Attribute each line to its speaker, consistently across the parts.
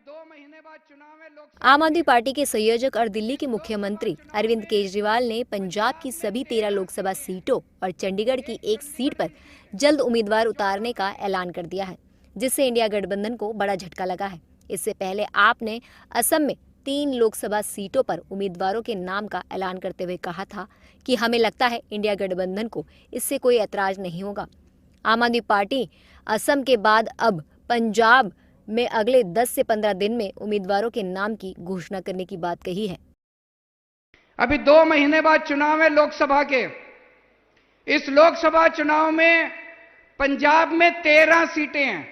Speaker 1: 2 महीने बाद चुनाव में
Speaker 2: आम आदमी पार्टी के संयोजक और दिल्ली के मुख्यमंत्री अरविंद केजरीवाल ने पंजाब की सभी 13 लोकसभा सीटों और चंडीगढ़ की एक सीट पर जल्द उम्मीदवार उतारने का ऐलान कर दिया है, जिससे इंडिया गठबंधन को बड़ा झटका लगा है। इससे पहले आपने असम में 3 लोकसभा सीटों पर उम्मीदवारों के नाम का ऐलान करते हुए कहा था कि हमें लगता है इंडिया गठबंधन को इससे कोई ऐतराज नहीं होगा। आम आदमी पार्टी असम के बाद अब पंजाब में अगले 10 से 15 दिन में उम्मीदवारों के नाम की घोषणा करने की बात कही है।
Speaker 1: अभी 2 महीने बाद चुनाव है लोकसभा के। इस लोकसभा चुनाव में पंजाब में 13 सीटें हैं,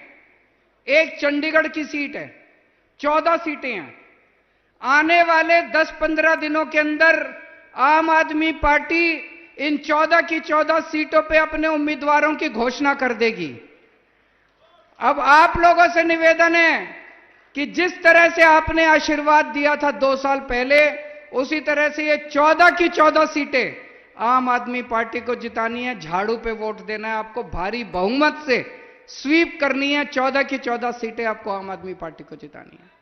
Speaker 1: एक चंडीगढ़ की सीट है, 14 सीटें हैं। आने वाले 10-15 दिनों के अंदर आम आदमी पार्टी इन 14 की 14 सीटों पे अपने उम्मीदवारों की घोषणा कर देगी। अब आप लोगों से निवेदन है कि जिस तरह से आपने आशीर्वाद दिया था 2 साल पहले, उसी तरह से ये 14 की 14 सीटें आम आदमी पार्टी को जितानी है। झाड़ू पे वोट देना है, आपको भारी बहुमत से स्वीप करनी है। 14 की 14 सीटें आपको आम आदमी पार्टी को जितानी है।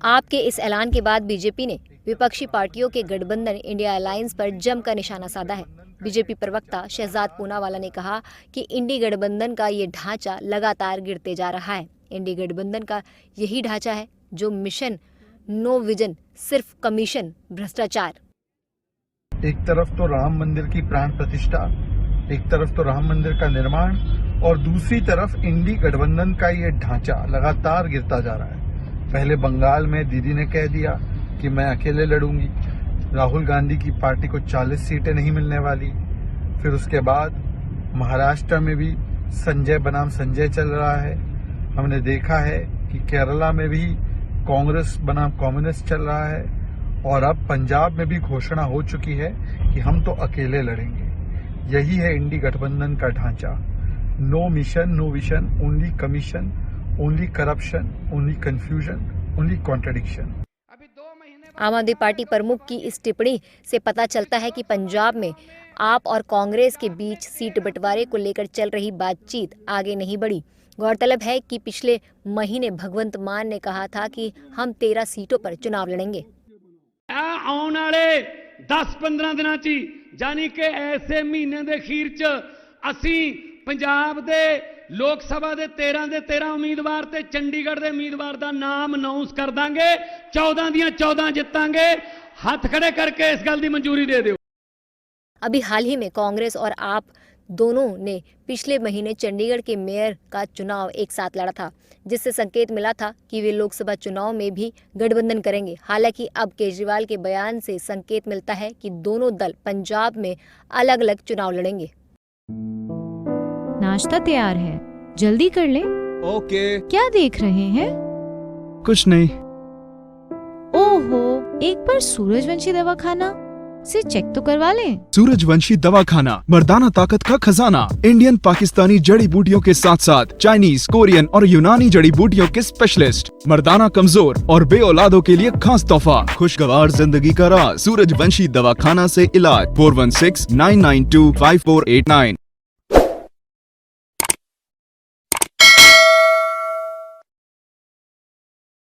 Speaker 2: आपके इस ऐलान के बाद बीजेपी ने विपक्षी पार्टियों के गठबंधन इंडिया अलायंस पर जमकर निशाना साधा है। बीजेपी प्रवक्ता शहजाद पूनावाला ने कहा कि इंडी गठबंधन का ये ढांचा लगातार गिरते जा रहा है। इंडी गठबंधन का यही ढांचा है जो मिशन नो विजन, सिर्फ कमीशन, भ्रष्टाचार।
Speaker 3: एक तरफ तो राम मंदिर की प्राण प्रतिष्ठा, एक तरफ तो राम मंदिर का निर्माण और दूसरी तरफ इंडी गठबंधन का ये ढांचा लगातार गिरता जा रहा है। पहले बंगाल में दीदी ने कह दिया कि मैं अकेले लड़ूंगी, राहुल गांधी की पार्टी को 40 सीटें नहीं मिलने वाली। फिर उसके बाद महाराष्ट्र में भी संजय बनाम संजय चल रहा है। हमने देखा है कि केरला में भी कांग्रेस बनाम कम्युनिस्ट चल रहा है और अब पंजाब में भी घोषणा हो चुकी है कि हम तो अकेले लड़ेंगे। यही है इंडी गठबंधन का ढांचा। No mission, no vision, only commission, only corruption, only confusion, only contradiction.
Speaker 2: Aam Aadmi party प्रमुख की इस टिप्पणी से पता चलता है कि पंजाब में आप और कांग्रेस के बीच सीट बंटवारे को लेकर चल रही बातचीत आगे नहीं बढ़ी। गौरतलब है कि पिछले महीने भगवंत मान ने कहा था कि हम 13 सीटों पर चुनाव लड़ेंगे।
Speaker 4: आने वाले 10-15 दिनों च यानी कि ऐसे महीने के अखीर च असी पंजाब दे लोक सभा दे 13 उम्मीदवार ते चंडीगढ़ दे उम्मीदवार दा नाम अनाउंस कर दांगे। 14 दियां 14 जितांगे। हाथ खड़े करके इस गल दी मंजूरी दे दियो।
Speaker 2: अभी हाल ही में कांग्रेस और आप दोनों ने पिछले महीने चंडीगढ़ के मेयर का चुनाव एक साथ लड़ा था, जिससे संकेत मिला था कि वे लोकसभा चुनाव में भी गठबंधन करेंगे। हालांकि अब केजरीवाल के बयान से संकेत मिलता है कि दोनों दल पंजाब में अलग अलग चुनाव लड़ेंगे।
Speaker 5: नाश्ता तैयार है, जल्दी कर ले।
Speaker 6: ओके।
Speaker 5: क्या देख रहे हैं?
Speaker 6: कुछ नहीं।
Speaker 5: ओहो, एक बार सूरजवंशी दवाखाना से चेक तो करवा लें।
Speaker 6: सूरजवंशी दवाखाना, मर्दाना ताकत का खजाना। इंडियन पाकिस्तानी जड़ी बूटियों के साथ साथ चाइनीज, कोरियन और यूनानी जड़ी बूटियों के स्पेशलिस्ट। मर्दाना कमजोर और बे औलादों के लिए खास तोहफा। खुशगवार जिंदगी का राज, सूरजवंशी दवाखाना से इलाज। 4169925489।